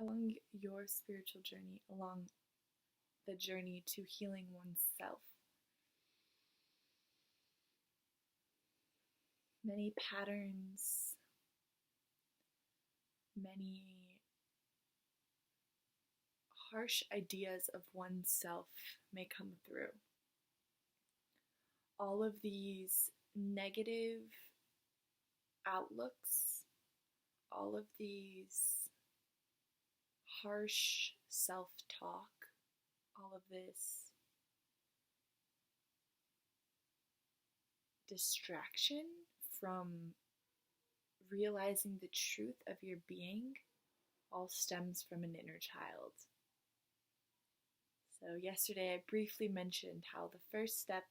along your spiritual journey, along the journey to healing oneself. Many patterns, many harsh ideas of oneself may come through. All of these negative outlooks, all of these harsh self-talk, all of this distraction from realizing the truth of your being all stems from an inner child. So yesterday I briefly mentioned how the first step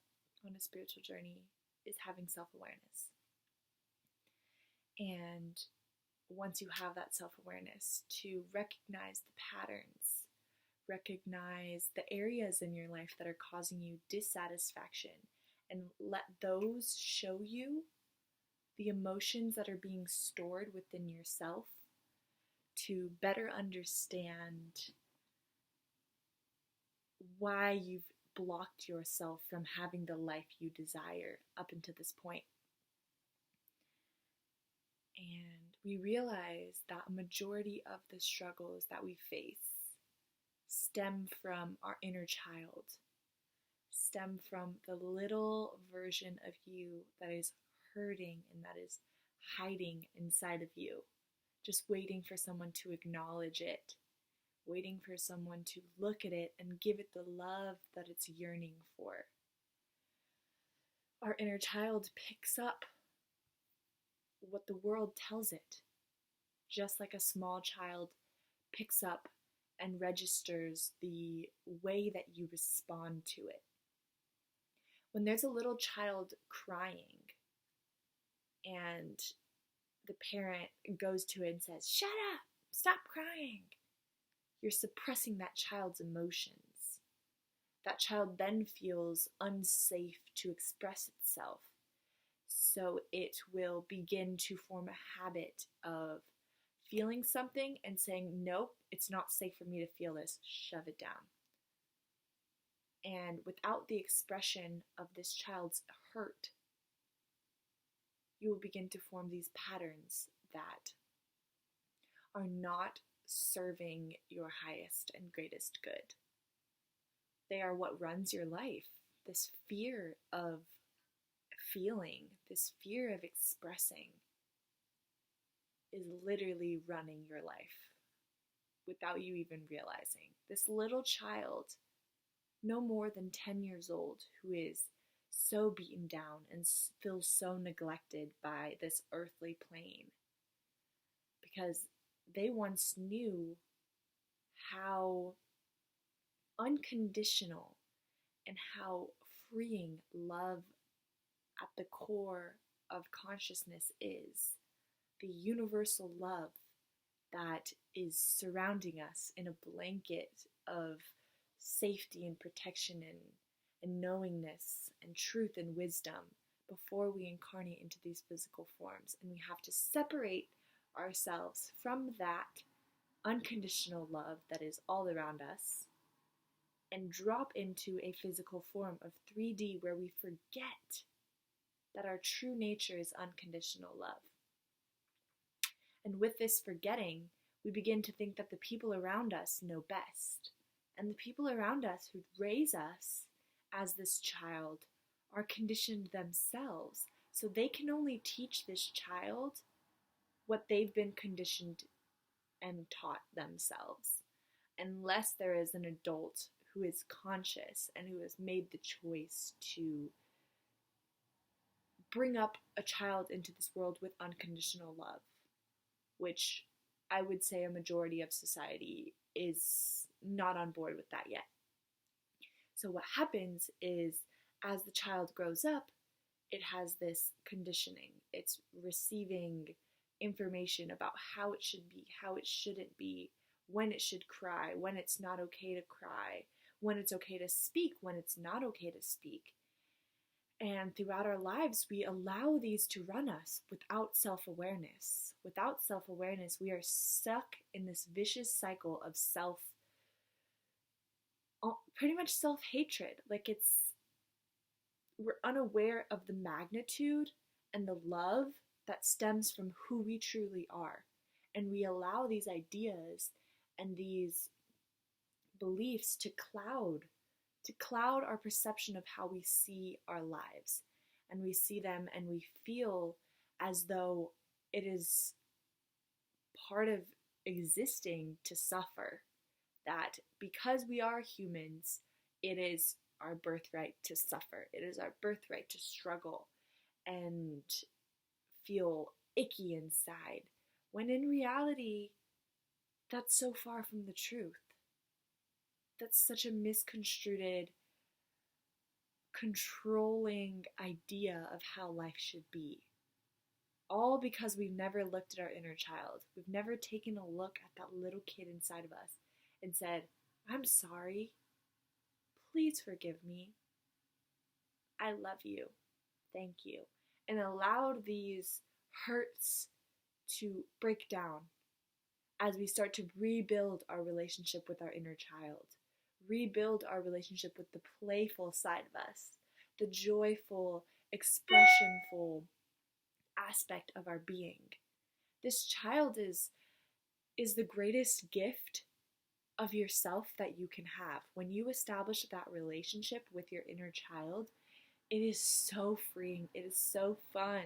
on a spiritual journey is having self-awareness. And once you have that self-awareness, to recognize the patterns, recognize the areas in your life that are causing you dissatisfaction, and let those show you the emotions that are being stored within yourself to better understand why you've blocked yourself from having the life you desire up until this point. And we realize that a majority of the struggles that we face stem from our inner child, stem from the little version of you that is hurting and that is hiding inside of you, just waiting for someone to acknowledge it, waiting for someone to look at it and give it the love that it's yearning for. Our inner child picks up what the world tells it, just like a small child picks up and registers the way that you respond to it. When there's a little child crying and the parent goes to it and says, "Shut up, stop crying," you're suppressing that child's emotions. That child then feels unsafe to express itself. So it will begin to form a habit of feeling something and saying, "Nope, it's not safe for me to feel this, shove it down." And without the expression of this child's hurt, you will begin to form these patterns that are not serving your highest and greatest good. They are what runs your life. This fear of feeling, this fear of expressing is literally running your life without you even realizing. This little child, no more than 10 years old, who is so beaten down and feels so neglected by this earthly plane because they once knew how unconditional and how freeing love at the core of consciousness is. The universal love that is surrounding us in a blanket of safety and protection and knowingness and truth and wisdom before we incarnate into these physical forms. And we have to separate ourselves from that unconditional love that is all around us and drop into a physical form of 3D where we forget that our true nature is unconditional love. And with this forgetting, we begin to think that the people around us know best. And the people around us who raise us as this child are conditioned themselves. So they can only teach this child what they've been conditioned and taught themselves, unless there is an adult who is conscious and who has made the choice to bring up a child into this world with unconditional love, which I would say a majority of society is not on board with that yet. So what happens is, as the child grows up, it has this conditioning. It's receiving information about how it should be, how it shouldn't be, when it should cry, when it's not okay to cry, when it's okay to speak, when it's not okay to speak. And throughout our lives, we allow these to run us without self-awareness. Without self-awareness, we are stuck in this vicious cycle of pretty much self-hatred. Like we're unaware of the magnitude and the love that stems from who we truly are. And we allow these ideas and these beliefs to cloud our perception of how we see our lives. And we see them and we feel as though it is part of existing to suffer. That because we are humans, it is our birthright to suffer. It is our birthright to struggle and feel icky inside. When in reality, that's so far from the truth. That's such a misconstrued, controlling idea of how life should be. All because we've never looked at our inner child. We've never taken a look at that little kid inside of us and said, I'm sorry. Please forgive me. I love you. Thank you. And allowed these hurts to break down as we start to rebuild our relationship with our inner child, rebuild our relationship with the playful side of us, the joyful, expressionful aspect of our being. This child is the greatest gift of yourself that you can have. When you establish that relationship with your inner child, it is so freeing. It is so fun.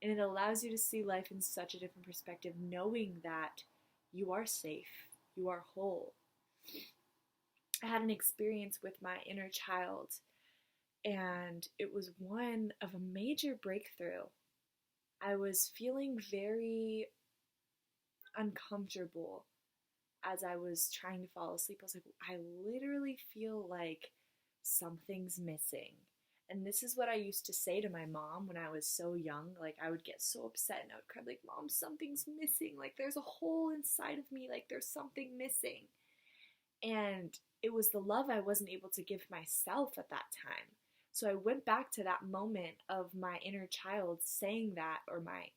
And it allows you to see life in such a different perspective, knowing that you are safe, you are whole. I had an experience with my inner child, and it was one of a major breakthrough. I was feeling very uncomfortable as I was trying to fall asleep. I was like, I literally feel like something's missing. And this is what I used to say to my mom when I was so young. Like, I would get so upset and I would cry, like, Mom, something's missing. Like, there's a hole inside of me. Like, there's something missing. And it was the love I wasn't able to give myself at that time. So I went back to that moment of my inner child saying that, or my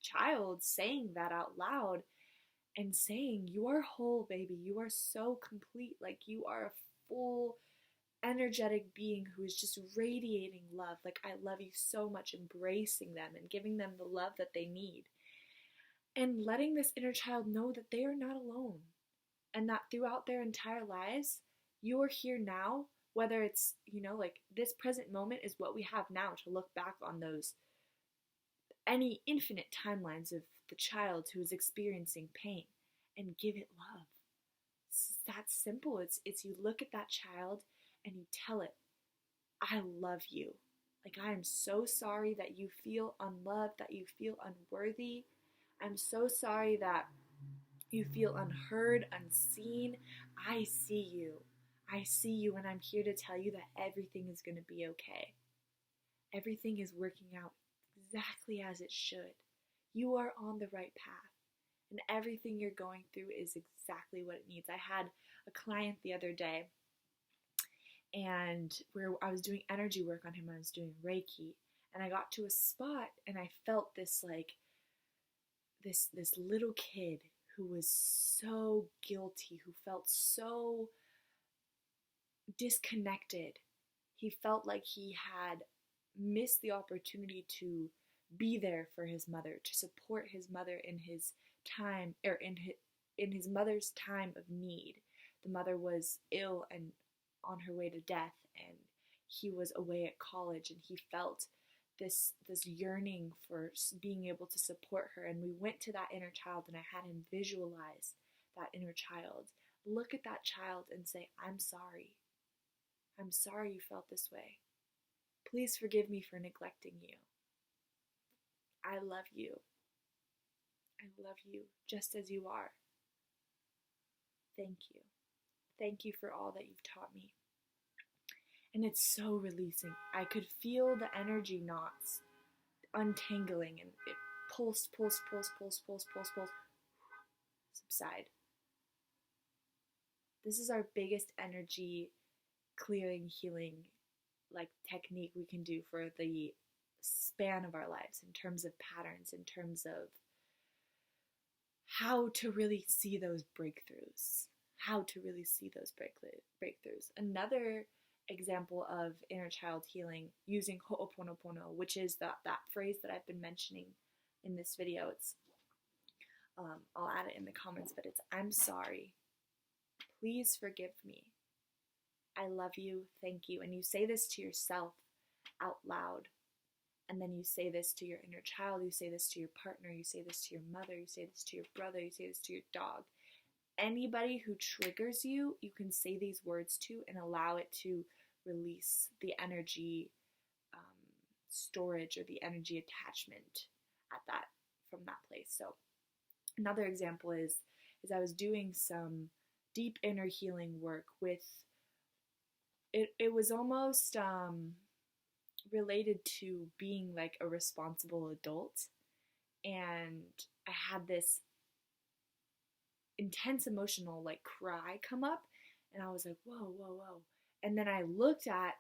child saying that out loud and saying, you are whole, baby. You are so complete. Like, you are a full, energetic being who is just radiating love. Like, I love you so much, embracing them and giving them the love that they need. And letting this inner child know that they are not alone. And that throughout their entire lives, you are here now, whether it's, like this present moment is what we have now to look back on those, any infinite timelines of the child who is experiencing pain, and give it love. It's that simple. It's you look at that child and you tell it, I love you. Like, I am so sorry that you feel unloved, that you feel unworthy. I'm so sorry that you feel unheard, unseen. I see you. I see you, and I'm here to tell you that everything is going to be okay. Everything is working out exactly as it should. You are on the right path, and everything you're going through is exactly what it needs. I had a client the other day, and where I was doing energy work on him, I was doing Reiki, and I got to a spot, and I felt this this little kid who was so guilty, who felt so disconnected. He felt like he had missed the opportunity to be there for his mother, to support his mother in his time, or in his mother's time of need. The mother was ill and on her way to death, and he was away at college, and he felt this yearning for being able to support her. And we went to that inner child, and I had him visualize that inner child. Look at that child and say, I'm sorry. I'm sorry you felt this way. Please forgive me for neglecting you. I love you. I love you just as you are. Thank you. Thank you for all that you've taught me. And it's so releasing. I could feel the energy knots untangling, and it pulse, subside. This is our biggest energy clearing, healing like technique we can do for the span of our lives in terms of patterns, in terms of how to really see those breakthroughs, how to really see those breakthroughs. Another example of inner child healing using ho'oponopono, which is that phrase that I've been mentioning in this video. It's I'll add it in the comments, but it's I'm sorry. Please forgive me. I love you. Thank you. And you say this to yourself out loud. And then you say this to your inner child. You say this to your partner. You say this to your mother. You say this to your brother. You say this to your dog. Anybody who triggers you, you can say these words to and allow it to release the energy storage or the energy attachment at that from that place. So another example is I was doing some deep inner healing work with it was almost related to being like a responsible adult, and I had this intense emotional like cry come up, and I was like, whoa, and then I looked at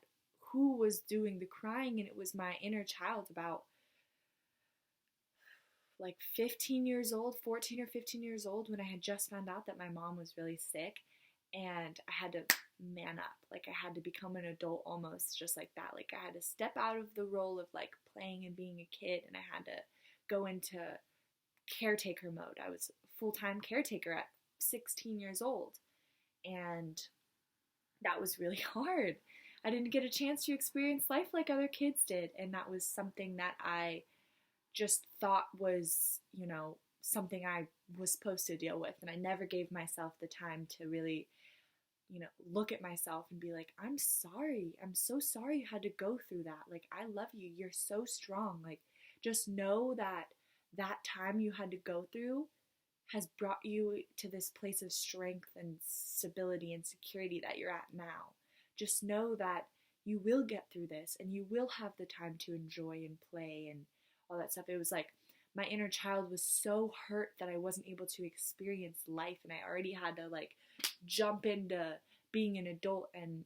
who was doing the crying, and it was my inner child, about like 15 years old, 14 or 15 years old, when I had just found out that my mom was really sick, and I had to man up. Like I had to become an adult almost just like that. Like I had to step out of the role of like playing and being a kid, and I had to go into caretaker mode. I was a full-time caretaker at 16 years old, and that was really hard. I didn't get a chance to experience life like other kids did, and that was something that I just thought was, something I was supposed to deal with, and I never gave myself the time to really, look at myself and be like, I'm sorry. I'm so sorry you had to go through that. Like, I love you. You're so strong. Like, just know that that time you had to go through has brought you to this place of strength and stability and security that you're at now. Just know that you will get through this, and you will have the time to enjoy and play and all that stuff. It was like my inner child was so hurt that I wasn't able to experience life, and I already had to like jump into being an adult, and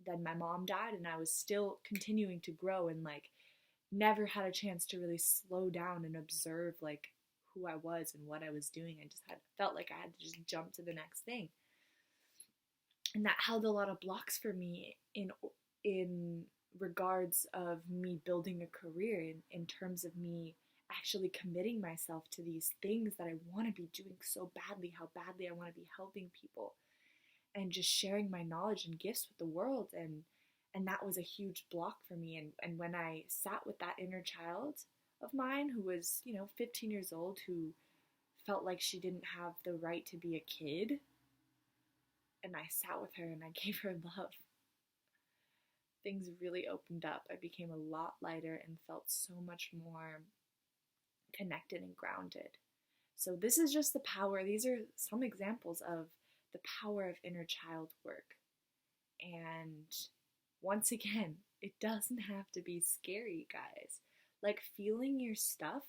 then my mom died, and I was still continuing to grow and like never had a chance to really slow down and observe like who I was and what I was doing. I just felt like I had to just jump to the next thing. And that held a lot of blocks for me in regards of me building a career, in terms of me actually committing myself to these things that I want to be doing so badly, how badly I want to be helping people and just sharing my knowledge and gifts with the world. And that was a huge block for me. And when I sat with that inner child of mine who was, 15 years old, who felt like she didn't have the right to be a kid, and I sat with her and I gave her love, things really opened up. I became a lot lighter and felt so much more connected and grounded. So this is just the power. These are some examples of the power of inner child work. And once again, it doesn't have to be scary, guys. Like, feeling your stuff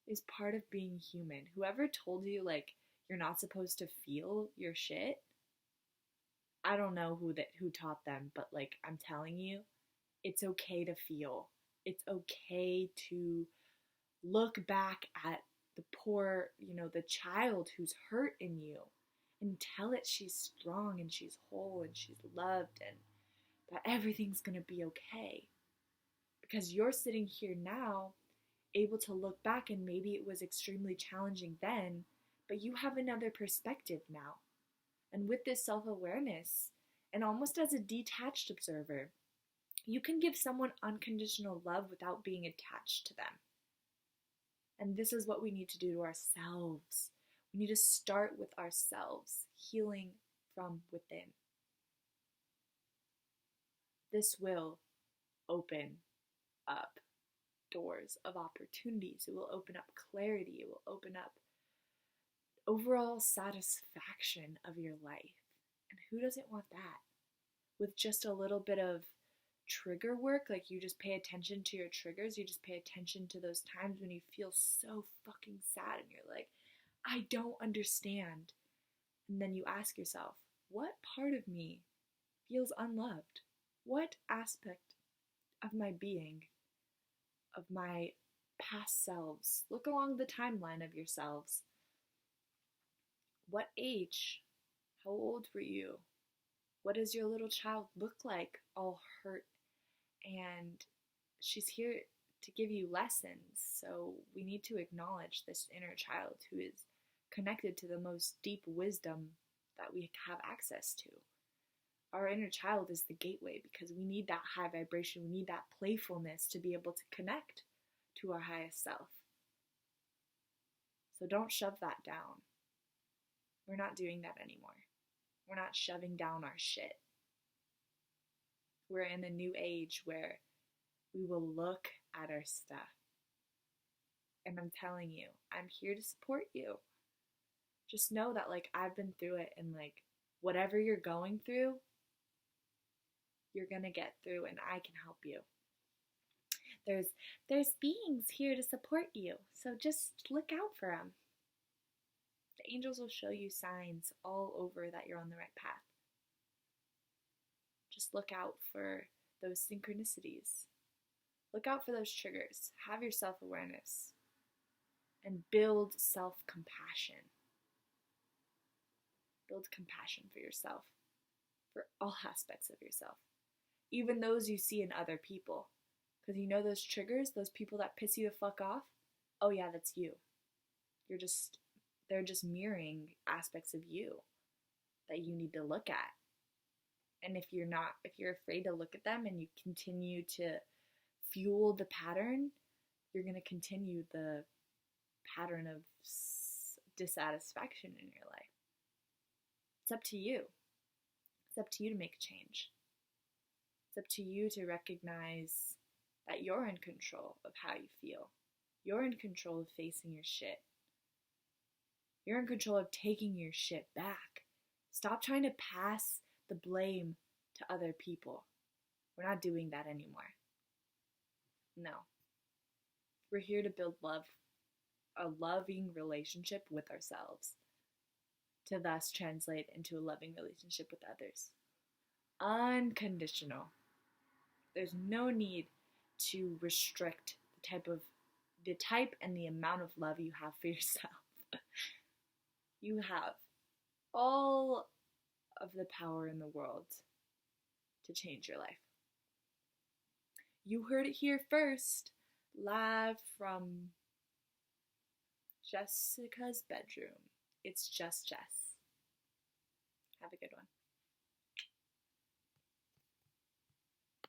is part of being human. Whoever told you like you're not supposed to feel your shit, I don't know who taught them, but like I'm telling you, it's okay to feel. It's okay to look back at the poor, the child who's hurt in you, and tell it she's strong and she's whole and she's loved, and that everything's gonna be okay. Because you're sitting here now able to look back, and maybe it was extremely challenging then, but you have another perspective now. And with this self-awareness, and almost as a detached observer, you can give someone unconditional love without being attached to them. And this is what we need to do to ourselves. We need to start with ourselves, healing from within. This will open up doors of opportunities. It will open up clarity. It will open up overall satisfaction of your life. And who doesn't want that? With just a little bit of trigger work, like you just pay attention to your triggers, you just pay attention to those times when you feel so fucking sad and you're like, I don't understand. And then you ask yourself, what part of me feels unloved? What aspect of my being, of my past selves. Look along the timeline of yourselves. What age? How old were you? What does your little child look like? All hurt, and she's here to give you lessons. So we need to acknowledge this inner child who is connected to the most deep wisdom that we have access to. Our inner child is the gateway because we need that high vibration, we need that playfulness to be able to connect to our highest self. So don't shove that down. We're not doing that anymore. We're not shoving down our shit. We're in a new age where we will look at our stuff. And I'm telling you, I'm here to support you. Just know that, like, I've been through it, and, like, whatever you're going through, you're gonna get through, and I can help you. There's beings here to support you, so just look out for them. The angels will show you signs all over that you're on the right path. Just look out for those synchronicities. Look out for those triggers. Have your self-awareness. And build self-compassion. Build compassion for yourself. For all aspects of yourself. Even those you see in other people. Because you know those triggers, those people that piss you the fuck off? Oh yeah, that's you. They're just mirroring aspects of you that you need to look at. And if you're afraid to look at them and you continue to fuel the pattern, you're going to continue the pattern of dissatisfaction in your life. It's up to you. It's up to you to make a change. It's up to you to recognize that you're in control of how you feel. You're in control of facing your shit. You're in control of taking your shit back. Stop trying to pass the blame to other people. We're not doing that anymore. No. We're here to build love, a loving relationship with ourselves, to thus translate into a loving relationship with others. Unconditional. There's no need to restrict the type and the amount of love you have for yourself. You have all of the power in the world to change your life. You heard it here first, live from Jessica's bedroom. It's just Jess. Have a good one.